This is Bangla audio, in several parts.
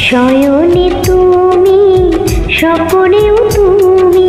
শয়নে তুমি, স্বপনেও তুমি।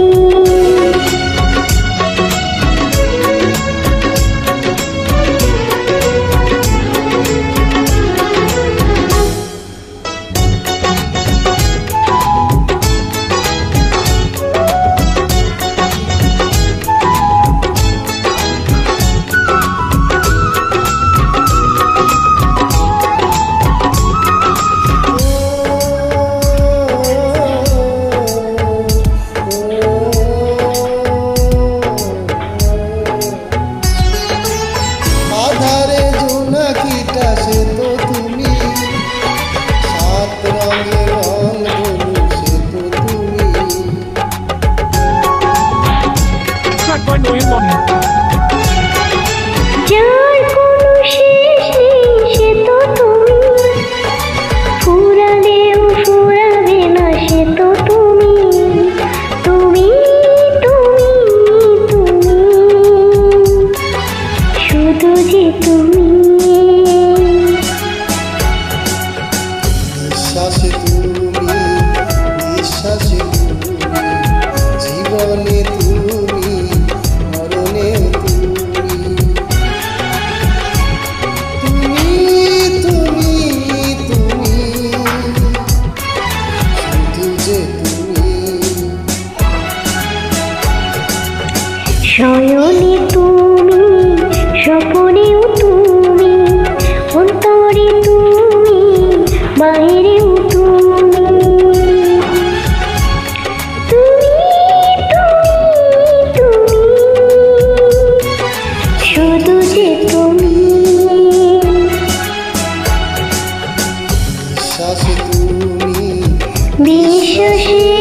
আধারে জোনাকিটা সে তো তুমি, সাত রঙের রং ধনু সে তো তুমি। যার কোনো শেষ নেই সে তো তুমি, ফুরালেও ফুরাবে না সে তো তুমি। তুমি তুমি তুমি, শুধু যে তুমি। নিঃশ্বাসে তুমি, নিঃশ্বাসে তুমি, জীবনে তুমি, মরণে তুমি। তুমি তুমি তুমি, শুধু যে তুমি। শয়নে তুমি, স্বপনেও তুমি, অন্তরে তুমি, বাইরেও তুমি। তুমি তুমি তুমি, শুধু যে তুমি। নিঃশ্বাসে তুমি, বিশ্বাসে